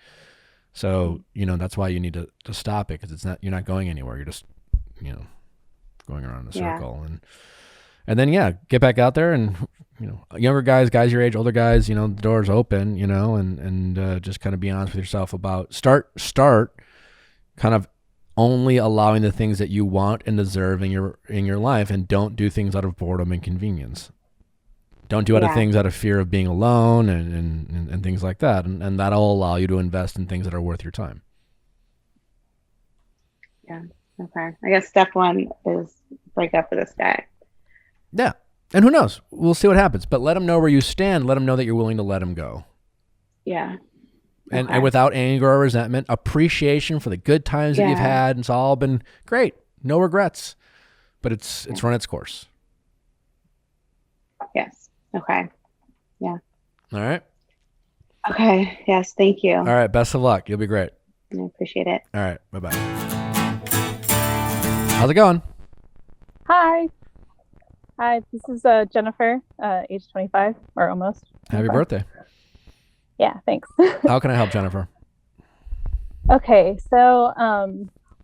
So, that's why you need to stop it, because you're not going anywhere. You're just, going around in a circle. And then, get back out there and, younger guys your age, older guys, the door's open, and just kind of be honest with yourself about start kind of only allowing the things that you want and deserve in your life, and don't do things out of boredom and convenience. Don't do other things out of fear of being alone and things like that. And that'll allow you to invest in things that are worth your time. Yeah. Okay. I guess step one is break up with this guy. Yeah. And who knows? We'll see what happens. But let him know where you stand. Let him know that you're willing to let him go. Yeah. And without anger or resentment, appreciation for the good times that you've had. It's all been great. No regrets. But it's run its course. Yes. Okay. Yeah. All right. Okay. Yes. Thank you. All right. Best of luck. You'll be great. I appreciate it. All right. Bye-bye. How's it going? Hi, this is Jennifer, age 25, or almost. 25. Happy birthday. Yeah, thanks. How can I help, Jennifer? Okay, so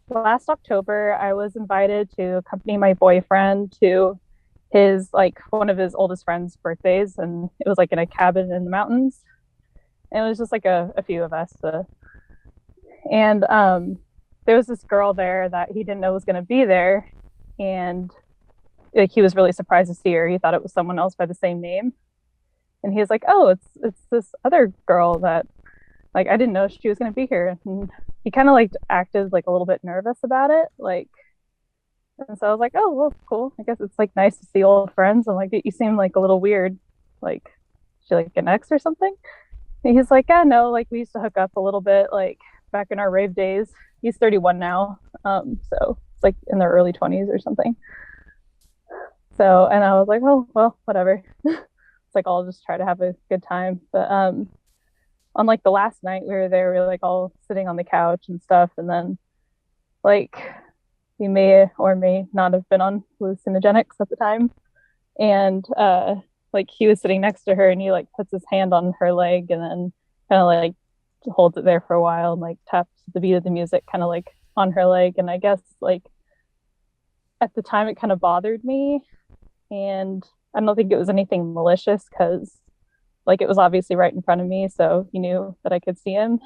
last October, I was invited to accompany my boyfriend to one of his oldest friend's birthdays, and it was like in a cabin in the mountains. And it was just like a few of us. And there was this girl there that he didn't know was going to be there. And like he was really surprised to see her. He thought it was someone else by the same name. And he was like, oh, it's this other girl that like I didn't know she was going to be here. And he kind of like acted like a little bit nervous about it. And so I was like, oh, well, cool. I guess it's like nice to see old friends. And like, you seem like a little weird. Like, she like an ex or something? And he's like, yeah, no, like we used to hook up a little bit like back in our rave days. He's 31 now. So it's like in their early 20s or something. So, and I was like, oh, well, whatever. It's like, I'll just try to have a good time. But on like the last night we were there, we were like all sitting on the couch and stuff. And then like he may or may not have been on hallucinogenics at the time. And like he was sitting next to her and he like puts his hand on her leg and then kind of like holds it there for a while and like taps the beat of the music kind of like on her leg. And I guess like at the time it kind of bothered me, and I don't think it was anything malicious because like it was obviously right in front of me, so he knew that I could see him.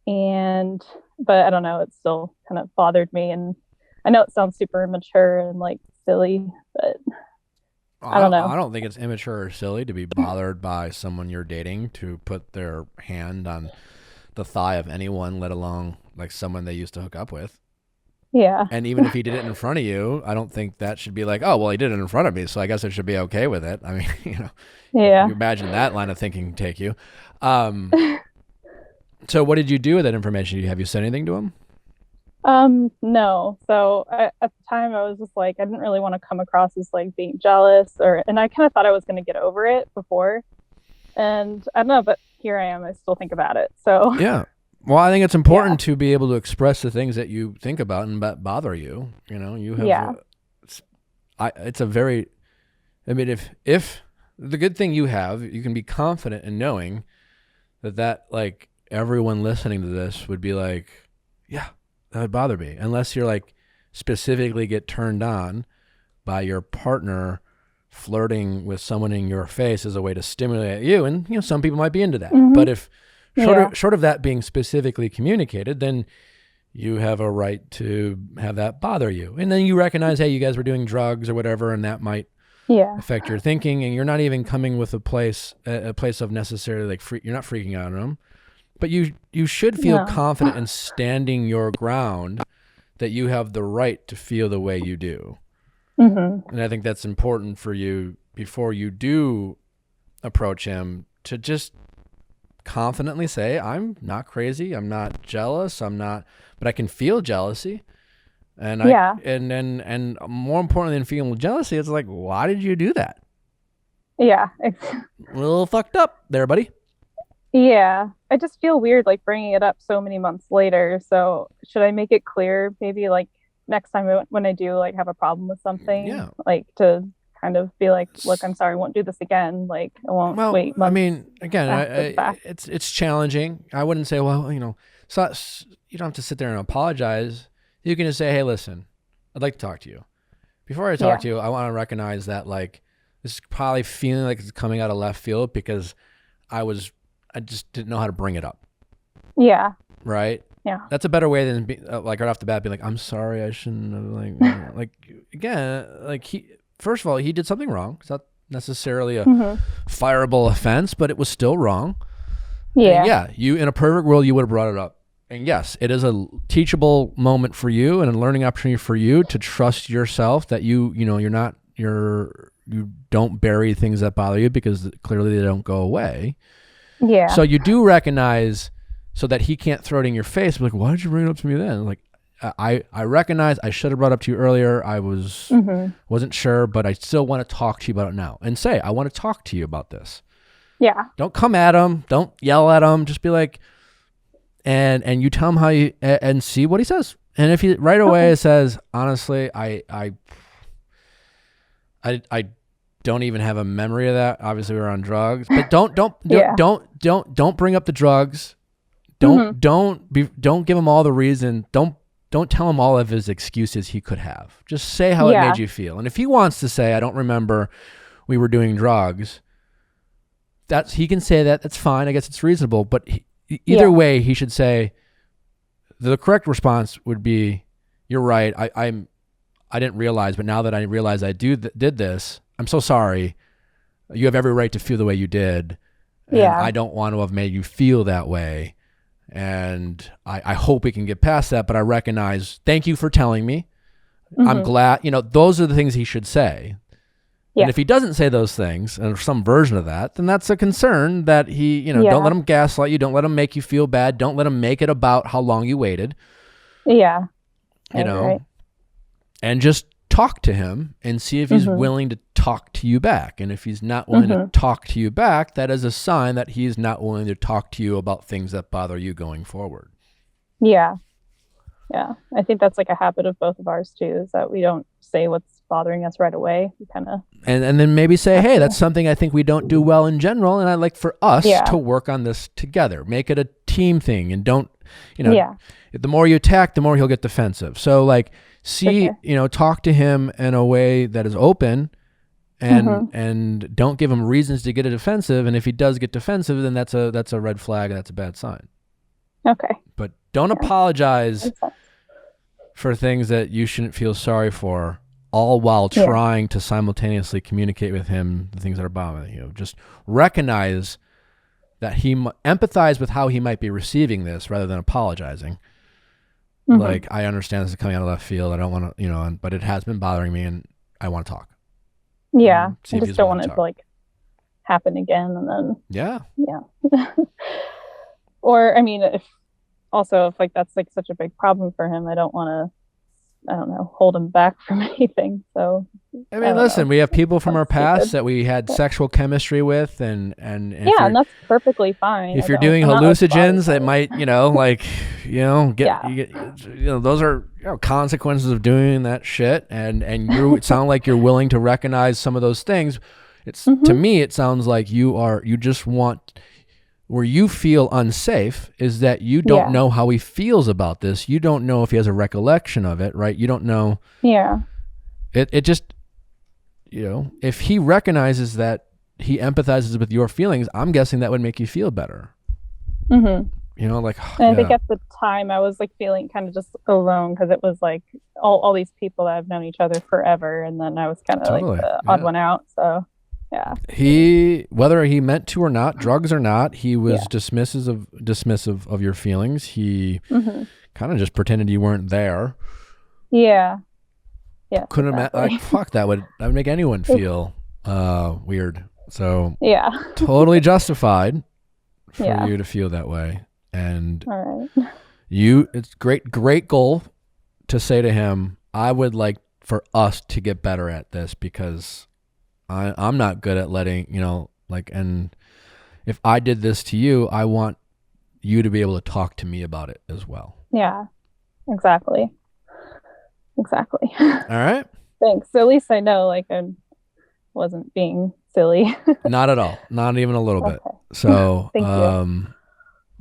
And but I don't know, it still kind of bothered me, and I know it sounds super immature and like silly, but I don't know. I don't think it's immature or silly to be bothered by someone you're dating to put their hand on the thigh of anyone, let alone like someone they used to hook up with. Yeah. And even if he did it in front of you, I don't think that should be like, oh, well, he did it in front of me, so I guess I should be okay with it. I mean, Yeah. you imagine that line of thinking can take you. So what did you do with that information? Have you said anything to him? No. So at the time I was just like, I didn't really want to come across as like being jealous and I kind of thought I was going to get over it before. And I don't know, but here I am. I still think about it. So yeah. Well, I think it's important to be able to express the things that you think about and that bother you. You have, it's a very, I mean, if the good thing you have, you can be confident in knowing that like everyone listening to this would be like, yeah, that would bother me. Unless you're like specifically get turned on by your partner flirting with someone in your face as a way to stimulate you. And, some people might be into that. Mm-hmm. But if short of that being specifically communicated, then you have a right to have that bother you. And then you recognize, hey, you guys were doing drugs or whatever, and that might affect your thinking. And you're not even coming with a place of necessarily like you're not freaking out on them. But you should feel confident in standing your ground that you have the right to feel the way you do. Mm-hmm. And I think that's important for you before you do approach him to just confidently say, I'm not crazy. I'm not jealous. But I can feel jealousy. And and more importantly than feeling jealousy, it's like, why did you do that? Yeah. A little fucked up there, buddy. Yeah, I just feel weird like bringing it up so many months later. So should I make it clear maybe like next time when I do like have a problem with something, like to kind of be like, look, I'm sorry, I won't do this again. Like I won't wait months. I mean, again, it's challenging. I wouldn't say, well, so you don't have to sit there and apologize. You can just say, hey, listen, I'd like to talk to you. Before I talk to you, I want to recognize that like this is probably feeling like it's coming out of left field because I just didn't know how to bring it up. Yeah. Right? Yeah. That's a better way than like right off the bat being like, I'm sorry, I shouldn't have like again, like first of all, he did something wrong. It's not necessarily a fireable offense, but it was still wrong. Yeah. And you in a perfect world, you would have brought it up. And yes, it is a teachable moment for you and a learning opportunity for you to trust yourself that you don't bury things that bother you because clearly they don't go away. Yeah. So you do recognize so that he can't throw it in your face. Like, why did you bring it up to me then? Like, I recognize I should have brought it up to you earlier. I wasn't sure, but I still want to talk to you about it now. And say, I want to talk to you about this. Yeah. Don't come at him. Don't yell at him. Just be like, and you tell him how you, and see what he says. And if he right away says, honestly, I don't even have a memory of that. Obviously, we were on drugs, but don't bring up the drugs. Don't give him all the reason. Don't tell him all of his excuses he could have. Just say how it made you feel. And if he wants to say, I don't remember we were doing drugs, he can say that. That's fine. I guess it's reasonable. But either way, he should say the correct response would be, "You're right. I didn't realize, but now that I realize I did this, I'm so sorry. You have every right to feel the way you did. And I don't want to have made you feel that way. And I hope we can get past that, but I recognize, thank you for telling me. I'm glad, those are the things he should say. Yeah. And if he doesn't say those things, and some version of that, then that's a concern that he, don't let him gaslight you. Don't let him make you feel bad. Don't let him make it about how long you waited. Yeah. Right. And just talk to him and see if he's willing to talk to you back. And if he's not willing to talk to you back, that is a sign that he's not willing to talk to you about things that bother you going forward. Yeah. Yeah. I think that's like a habit of both of ours too, is that we don't say what's bothering us right away. We kind of and then maybe say, hey, that's something I think we don't do well in general, and I'd like for us to work on this together. Make it a team thing, and don't, the more you attack, the more he'll get defensive. So like, see, talk to him in a way that is open and don't give him reasons to get defensive. And if he does get defensive, then that's a red flag and that's a bad sign. Okay. But don't apologize for things that you shouldn't feel sorry for, all while trying to simultaneously communicate with him the things that are bothering you. Just recognize that empathize with how he might be receiving this rather than apologizing. Like, I understand this is coming out of left field. I don't want to, but it has been bothering me and I want to talk. Yeah. I just don't want it to like happen again. And then, yeah. Or, I mean, if like that's like such a big problem for him, I don't want to, hold him back from anything. So, I mean, listen, we have people from our past that we had sexual chemistry with, and and that's perfectly fine. If you're doing hallucinogens, it might, those are consequences of doing that shit, and it sounds like you're willing to recognize some of those things. It's to me, it sounds like you just want. Where you feel unsafe is that you don't know how he feels about this. You don't know if he has a recollection of it, right? You don't know. Yeah. It just, if he recognizes that he empathizes with your feelings, I'm guessing that would make you feel better. Mm-hmm. I think at the time I was like feeling kind of just alone because it was like all these people that have known each other forever. And then I was kind of like the odd one out. So. Yeah. Whether he meant to or not, drugs or not, he was dismissive of your feelings. He kind of just pretended you weren't there. Yeah. Yeah. Couldn't imagine. Fuck, that would make anyone feel weird. So totally justified for you to feel that way. And all right. It's great goal to say to him, I would like for us to get better at this because I'm not good at letting, and if I did this to you, I want you to be able to talk to me about it as well. Yeah, exactly. All right. Thanks. So at least I know, like, I wasn't being silly. Not at all. Not even a little bit. So, Thank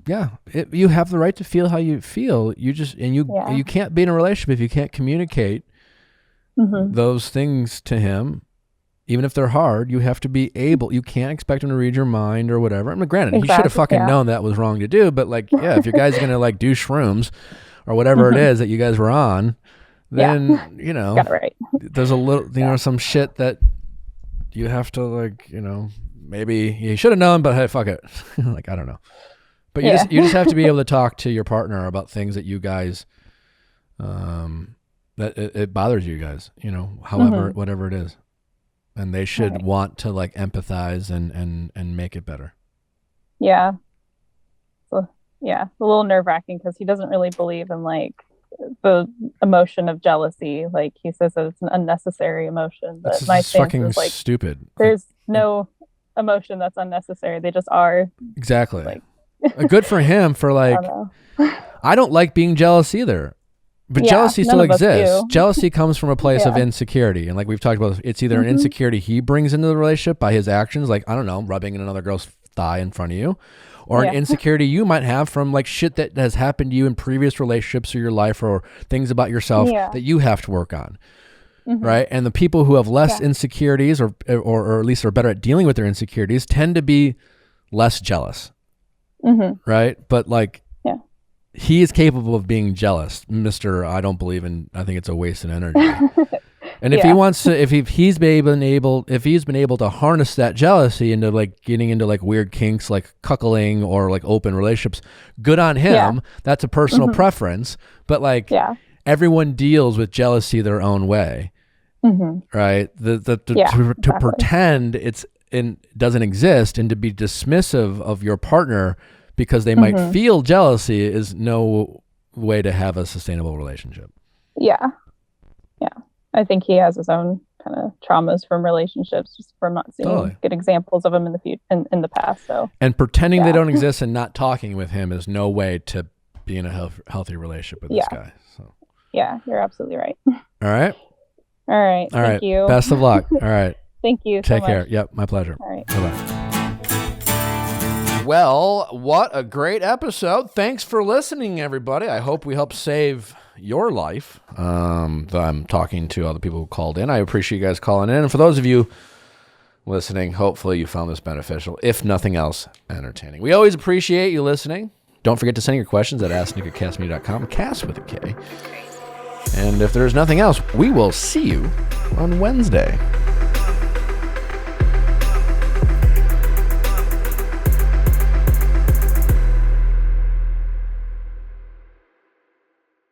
you. You have the right to feel how you feel. You can't be in a relationship if you can't communicate those things to him. Even if they're hard, you have to be able. You can't expect him to read your mind or whatever. I mean, granted, he should have fucking known that was wrong to do. But if your guy's gonna like do shrooms or whatever it is that you guys were on, then got it right. There's a little, some shit that you have to maybe you should have known, but hey, fuck it. I don't know. But you just have to be able to talk to your partner about things that you guys, that it bothers you guys. However, whatever it is. And they should want to empathize and make it better. Yeah. So it's a little nerve-wracking because he doesn't really believe in the emotion of jealousy. Like he says that it's an unnecessary emotion. But my stance fucking is stupid. There's no emotion that's unnecessary. They just are. Exactly. Good for him for I don't like being jealous either. But jealousy still exists. Jealousy comes from a place of insecurity. And like we've talked about, it's either an insecurity he brings into the relationship by his actions, like, I don't know, rubbing another girl's thigh in front of you, or an insecurity you might have from shit that has happened to you in previous relationships or your life or things about yourself that you have to work on. Right. And the people who have less insecurities or at least are better at dealing with their insecurities tend to be less jealous. Right. But he is capable of being jealous, Mr. I don't believe in. I think it's a waste of energy. And if he wants to, if he's been able to harness that jealousy into getting into weird kinks like cuckolding or open relationships, good on him. Yeah. That's a personal preference. But everyone deals with jealousy their own way, right? To pretend doesn't exist and to be dismissive of your partner because they might feel jealousy is no way to have a sustainable relationship. Yeah. I think he has his own kind of traumas from relationships, just from not seeing good examples of him in the past. So, and pretending they don't exist and not talking with him is no way to be in a healthy relationship with this guy. So, yeah, you're absolutely right. All right. Thank you. Best of luck. All right. Thank you. Take care. Yep. My pleasure. All right. Bye-bye. Well, what a great episode. Thanks for listening, everybody. I hope we helped save your life. I'm talking to other people who called in. I appreciate you guys calling in. And for those of you listening, hopefully you found this beneficial, if nothing else, entertaining. We always appreciate you listening. Don't forget to send your questions at asknick@castme.com, cast with a K. And if there's nothing else, we will see you on Wednesday.